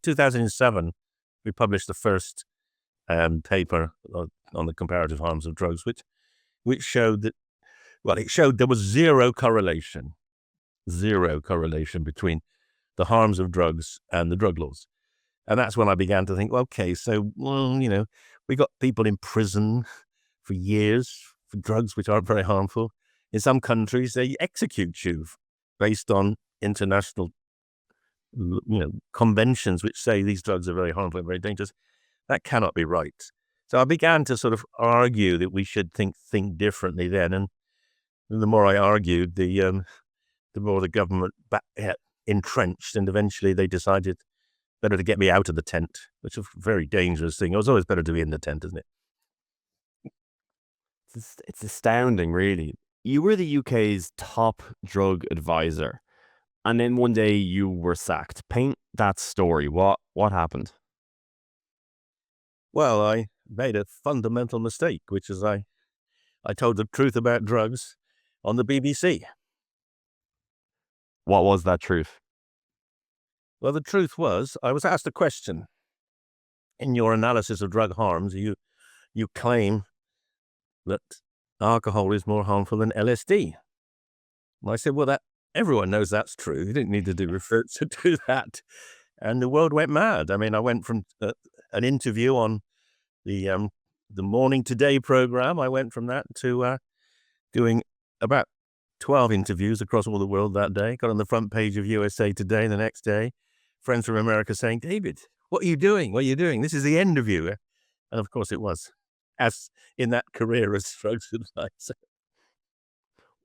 2007, we published the first paper on the comparative harms of drugs, which showed that, well, it showed there was zero correlation between the harms of drugs and the drug laws. And that's when I began to think, well, okay, so, well, we got people in prison for years for drugs which aren't very harmful. In some countries, they execute you based on international conventions which say these drugs are very harmful and very dangerous. That cannot be right. So I began to sort of argue that we should think differently then. And the more I argued, the more the government entrenched, and eventually they decided better to get me out of the tent, which is a very dangerous thing. It was always better to be in the tent, isn't it? It's astounding, really. You were the UK's top drug advisor, and then one day you were sacked. Paint that story. What happened? Well, I made a fundamental mistake, which is I told the truth about drugs on the BBC. What was that truth? Well, the truth was, I was asked a question. In your analysis of drug harms, you claim that alcohol is more harmful than LSD. And I said, well, everyone knows that's true. You didn't need to do research to do that. And the world went mad. I mean, I went from an interview on the Morning Today program. I went from that to doing about 12 interviews across all the world that day. Got on the front page of USA Today the next day. Friends from America saying, David, what are you doing? What are you doing? This is the end of you. And of course it was, as in that career as drugs advisor.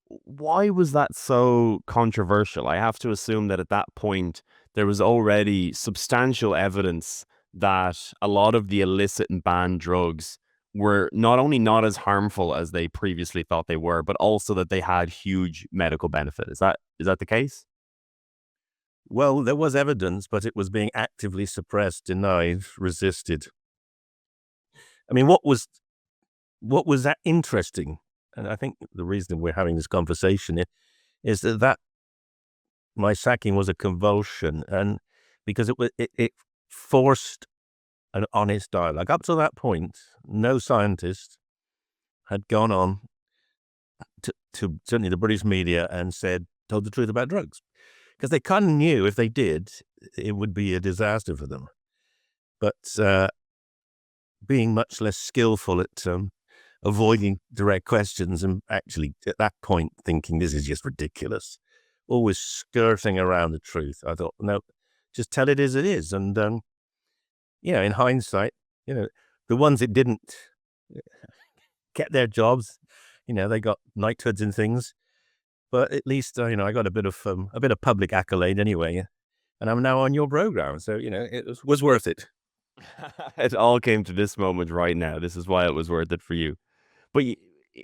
Why was that so controversial? I have to assume that at that point, there was already substantial evidence that a lot of the illicit and banned drugs were not only not as harmful as they previously thought they were, but also that they had huge medical benefit. Is that the case? Well, there was evidence, but it was being actively suppressed, denied, resisted. I mean, what was that interesting? And I think the reason we're having this conversation is that my sacking was a convulsion, and because it forced an honest dialogue. Up to that point, no scientist had gone on to certainly the British media and told the truth about drugs. Because they kind of knew if they did, it would be a disaster for them. But being much less skillful at avoiding direct questions and actually at that point thinking this is just ridiculous, always skirting around the truth, I thought, no, just tell it as it is. And, in hindsight, the ones that didn't get their jobs, they got knighthoods and things. But at least, I got a bit of public accolade anyway. And I'm now on your program. So, it was worth it. It all came to this moment right now. This is why it was worth it for you. But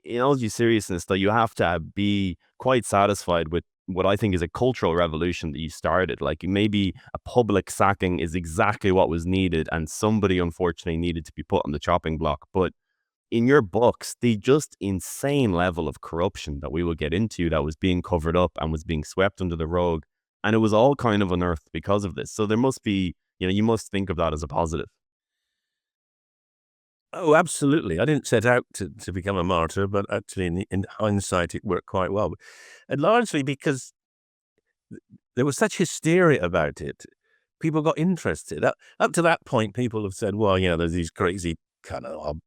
in all due seriousness, though, you have to be quite satisfied with what I think is a cultural revolution that you started. Like, maybe a public sacking is exactly what was needed, and somebody unfortunately needed to be put on the chopping block. But in your books, the just insane level of corruption that we will get into that was being covered up and was being swept under the rug, and it was all kind of unearthed because of this. So there must be, you must think of that as a positive. Oh, absolutely. I didn't set out to become a martyr, but actually in hindsight, it worked quite well. And largely because there was such hysteria about it. People got interested. Up to that point, people have said, well, there's these crazy kind of odd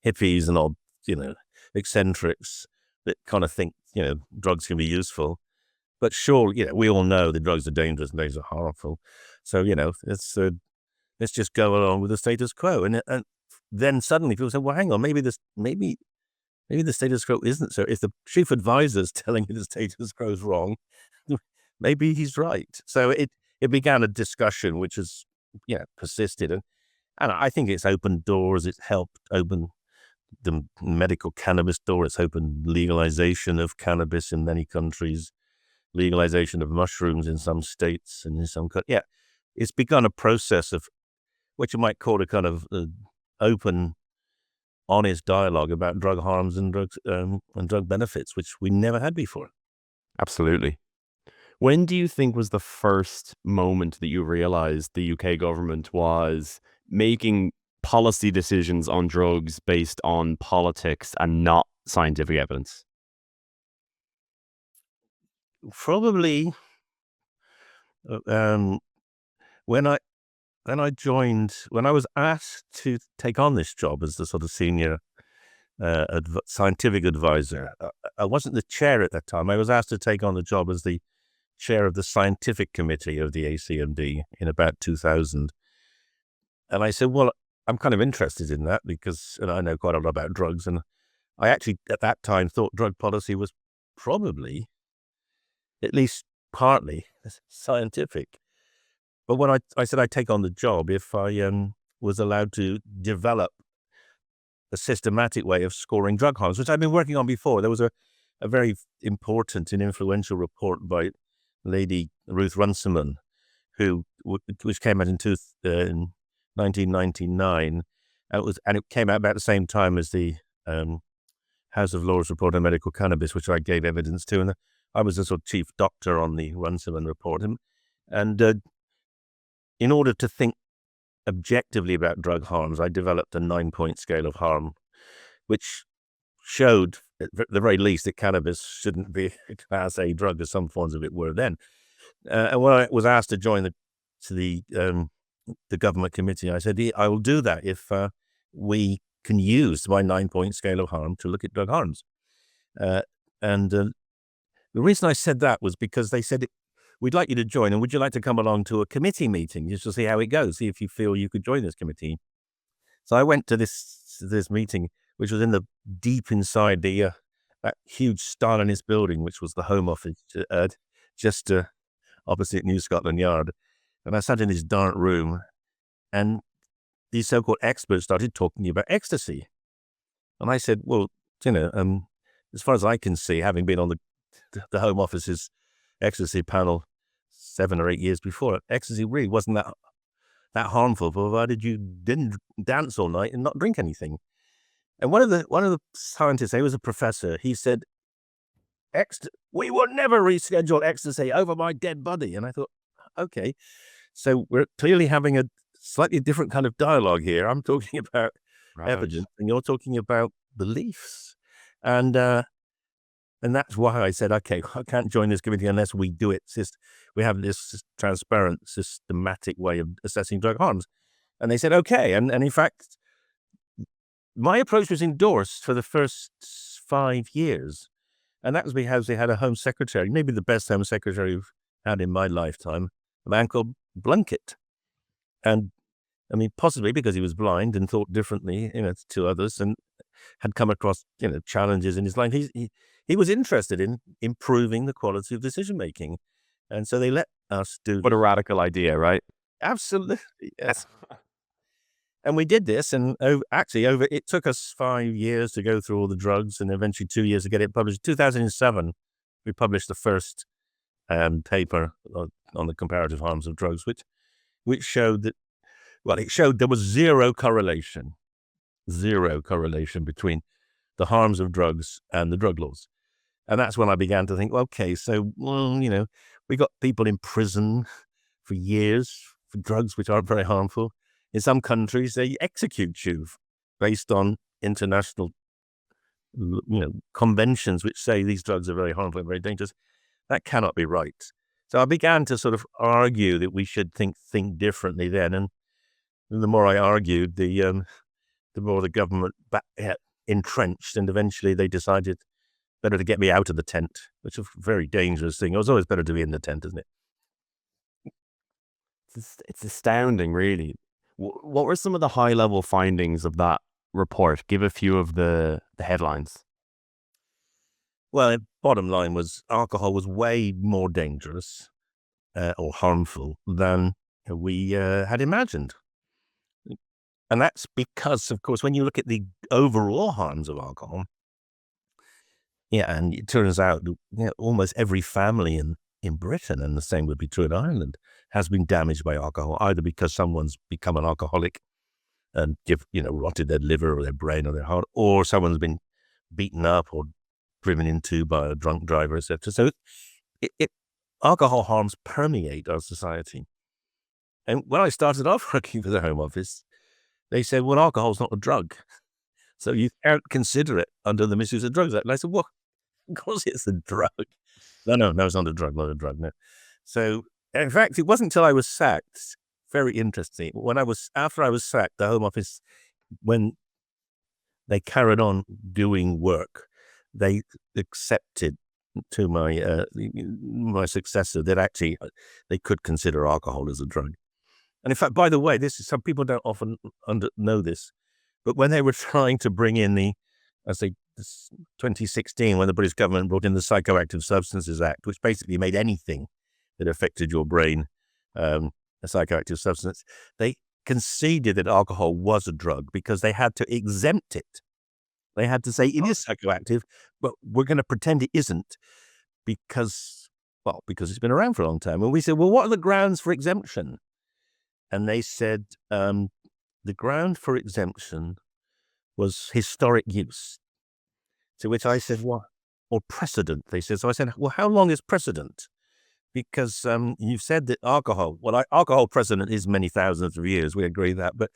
hippies and odd, eccentrics that kind of think, drugs can be useful. But sure, we all know the drugs are dangerous and those are harmful. So, let's just go along with the status quo. And then suddenly people say, well, hang on, maybe the status quo isn't so. If the chief advisor's telling you the status quo is wrong, maybe he's right. So it began a discussion which has, persisted. And I think it's opened doors. It's helped open the medical cannabis door. It's opened legalization of cannabis in many countries, legalization of mushrooms in some states and in some countries. Yeah, it's begun a process of what you might call a kind of open, honest dialogue about drug harms and drug benefits, which we never had before. Absolutely. When do you think was the first moment that you realized the UK government was making policy decisions on drugs based on politics and not scientific evidence? Probably um, when I when I was asked to take on this job as the sort of senior scientific advisor. I wasn't the chair at that time. I was asked to take on the job as the chair of the scientific committee of the ACMD in about 2000. And I said, well, I'm kind of interested in that because I know quite a lot about drugs. And I actually, at that time, thought drug policy was probably, at least partly, scientific. But when I said I'd take on the job if I was allowed to develop a systematic way of scoring drug harms, which I've been working on before. There was a very important and influential report by Lady Ruth Runciman, which came out in 1999. And it came out about the same time as the House of Lords report on medical cannabis, which I gave evidence to. And I was the sort of chief doctor on the Runciman report. And in order to think objectively about drug harms, I developed a 9-point scale of harm, which showed, at the very least, that cannabis shouldn't be a Class A drug, as some forms of it were then. And when I was asked to join the government committee, I said, I will do that if we can use my 9-point scale of harm to look at drug harms. And the reason I said that was because they said, we'd like you to join, and would you like to come along to a committee meeting just to see how it goes, see if you feel you could join this committee? So I went to this meeting, which was in the deep inside that huge Stalinist building, which was the Home Office, just opposite New Scotland Yard. And I sat in this dark room, and these so-called experts started talking about ecstasy. And I said, well, as far as I can see, having been on the Home Office's ecstasy panel 7 or 8 years before, ecstasy really wasn't that harmful, provided you didn't dance all night and not drink anything. And one of the scientists, he was a professor, he said, we will never reschedule ecstasy over my dead body. And I thought, okay, so we're clearly having a slightly different kind of dialogue here. I'm talking about evidence, and you're talking about beliefs. And that's why I said, okay, I can't join this committee unless we do it. We have this transparent, systematic way of assessing drug harms. And they said, okay. And in fact, my approach was endorsed for the first 5 years. And that was because they had a home secretary, maybe the best home secretary we've had in my lifetime, a man called Blunkett. And I mean, possibly because he was blind and thought differently, to others, and had come across, challenges in his life. He was interested in improving the quality of decision making, and so they let us do. What a radical idea, right? Absolutely, yes. And we did this, and it took us 5 years to go through all the drugs, and eventually 2 years to get it published. 2007, we published the first paper on the comparative harms of drugs, which showed that. Well, it showed there was zero correlation between the harms of drugs and the drug laws. And that's when I began to think, okay, so, we got people in prison for years for drugs which aren't very harmful. In some countries, they execute you based on international, conventions which say these drugs are very harmful and very dangerous. That cannot be right. So I began to sort of argue that we should think differently then. And the more I argued, the more the government entrenched, and eventually they decided better to get me out of the tent, which is a very dangerous thing. It was always better to be in the tent, isn't it? It's astounding, really. What were some of the high-level findings of that report? Give a few of the headlines. Well, bottom line was alcohol was way more dangerous or harmful than we had imagined. And that's because, of course, when you look at the overall harms of alcohol, and it turns out almost every family in Britain, and the same would be true in Ireland, has been damaged by alcohol, either because someone's become an alcoholic and rotted their liver or their brain or their heart, or someone's been beaten up or driven into by a drunk driver, etc. So alcohol harms permeate our society. And when I started off working for the Home Office, they said, well, alcohol's not a drug. So you can't consider it under the Misuse of Drugs Act. And I said, well, of course it's a drug. No, it's not a drug, not a drug, no. So, in fact, it wasn't until I was sacked, very interesting, after I was sacked, the Home Office, when they carried on doing work, they accepted to my successor that actually they could consider alcohol as a drug. And in fact, by the way, some people don't often know this, but when they were trying to bring in 2016, when the British government brought in the Psychoactive Substances Act, which basically made anything that affected your brain a psychoactive substance, they conceded that alcohol was a drug because they had to exempt it. They had to say it is psychoactive, but we're going to pretend it isn't because it's been around for a long time. And we said, well, what are the grounds for exemption? And they said the ground for exemption was historic use. To which I said, what? Or precedent, they said. So I said, well, how long is precedent? Because you've said that alcohol precedent is many thousands of years. We agree that. But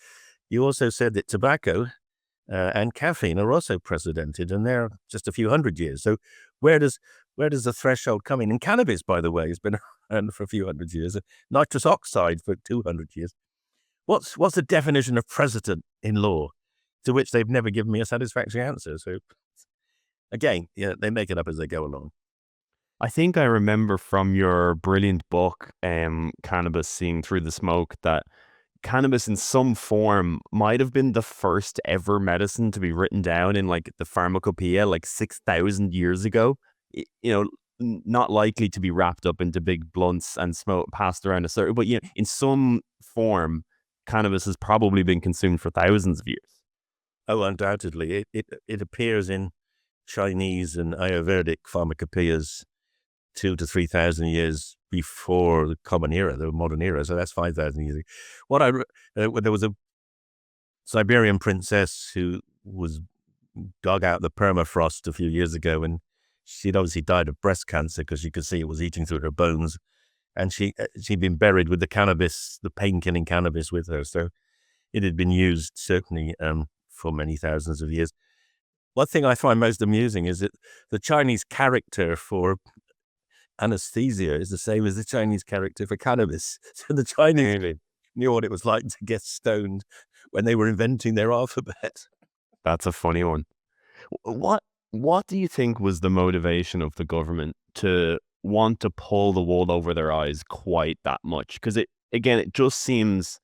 you also said that tobacco and caffeine are also precedented, and they're just a few hundred years. So where does the threshold come in? And cannabis, by the way, has been around for a few hundred years. Nitrous oxide for 200 years. What's the definition of precedent in law? To which they've never given me a satisfactory answer. So again, they make it up as they go along. I think I remember from your brilliant book, Cannabis Seeing Through the Smoke, that cannabis in some form might have been the first ever medicine to be written down in like the pharmacopoeia like 6,000 years ago. Not likely to be wrapped up into big blunts and passed around a circle, but in some form, cannabis has probably been consumed for thousands of years. Oh, undoubtedly. It appears in Chinese and Ayurvedic pharmacopoeias 2,000 to 3,000 years before the common era, the modern era. So that's 5,000 years ago. There was a Siberian princess who was dug out the permafrost a few years ago, and she'd obviously died of breast cancer because you could see it was eating through her bones. And she'd been buried with the cannabis, the pain-killing cannabis with her. So it had been used certainly for many thousands of years. One thing I find most amusing is that the Chinese character for anesthesia is the same as the Chinese character for cannabis. So the Chinese knew what it was like to get stoned when they were inventing their alphabet. That's a funny one. What do you think was the motivation of the government to want to pull the wool over their eyes quite that much? Because it just seems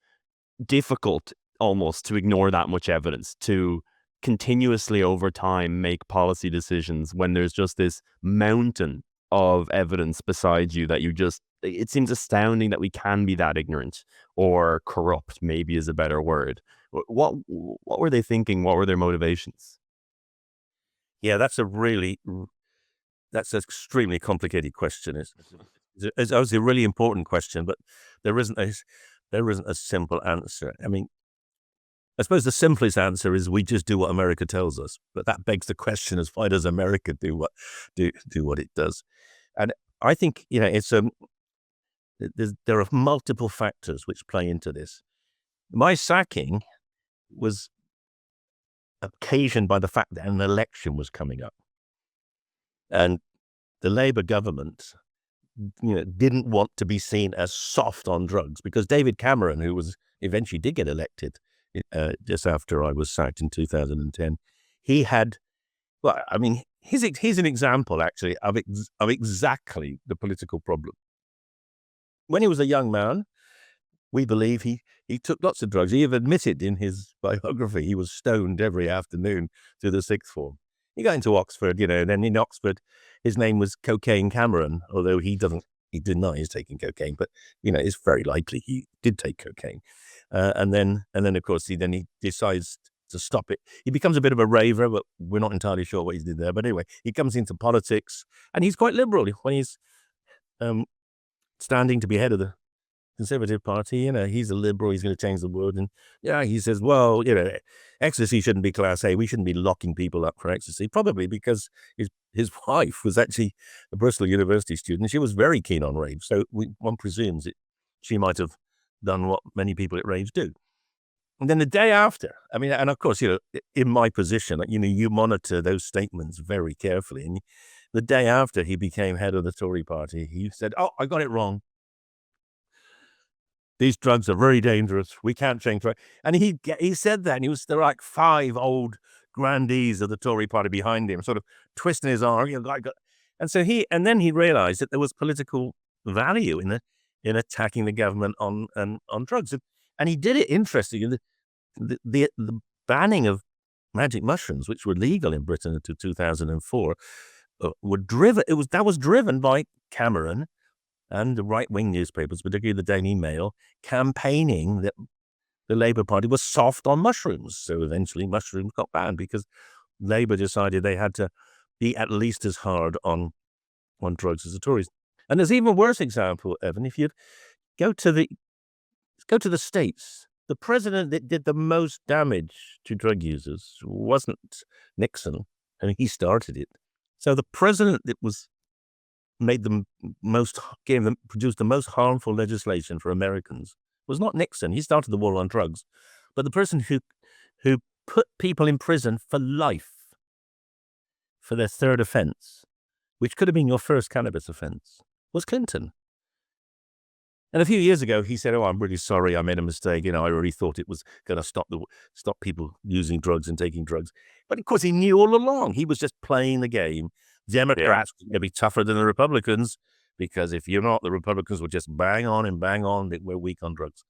difficult almost to ignore that much evidence, to continuously over time make policy decisions when there's just this mountain of evidence beside you that it seems astounding that we can be that ignorant or corrupt, maybe is a better word. What were they thinking? What were their motivations? Yeah, that's an extremely complicated question. It's obviously a really important question, but there isn't a simple answer. I mean, I suppose the simplest answer is we just do what America tells us. But that begs the question: is why does America do what it does? And I think there are multiple factors which play into this. My sacking was occasioned by the fact that an election was coming up, and the Labour government, didn't want to be seen as soft on drugs, because David Cameron, who eventually did get elected just after I was sacked in 2010, he had, well, I mean, he's an example actually of exactly the political problem. When he was a young man, we believe he took lots of drugs. He even admitted in his biography he was stoned every afternoon through the sixth form. He got into Oxford, and then in Oxford, his name was Cocaine Cameron, although he denies taking cocaine, but it's very likely he did take cocaine. And then of course he decides to stop it. He becomes a bit of a raver, but we're not entirely sure what he did there. But anyway, he comes into politics, and he's quite liberal when he's standing to be head of the Conservative Party, he's a liberal, he's going to change the world. And yeah, he says, well, ecstasy shouldn't be class A. We shouldn't be locking people up for ecstasy, probably because his wife was actually a Bristol University student. She was very keen on rave. So one presumes she might have done what many people at raves do. And then the day after, and of course, in my position, you monitor those statements very carefully. And the day after he became head of the Tory party, he said, oh, I got it wrong. These drugs are very dangerous. We can't change. And he said that, and there were like 5 old grandees of the Tory party behind him, sort of twisting his arm. And then he realized that there was political value in attacking the government on drugs. And he did it interestingly. The banning of magic mushrooms, which were legal in Britain until 2004, that was driven by Cameron and the right-wing newspapers, particularly the Daily Mail, campaigning that the Labour Party was soft on mushrooms. So eventually mushrooms got banned because Labour decided they had to be at least as hard on drugs as the Tories. And there's even worse example, Evan. If you go to the States, the president that did the most damage to drug users wasn't Nixon, and he started it. So the president that produced the most harmful legislation for Americans was not Nixon. He started the war on drugs. But the person who put people in prison for life for their third offense, which could have been your first cannabis offense, was Clinton. And a few years ago, he said, oh, I'm really sorry, I made a mistake. I really thought it was going to stop people using drugs and taking drugs. But of course, he knew all along. He was just playing the game. Democrats are going to be tougher than the Republicans, because if you're not, the Republicans will just bang on. We're weak on drugs.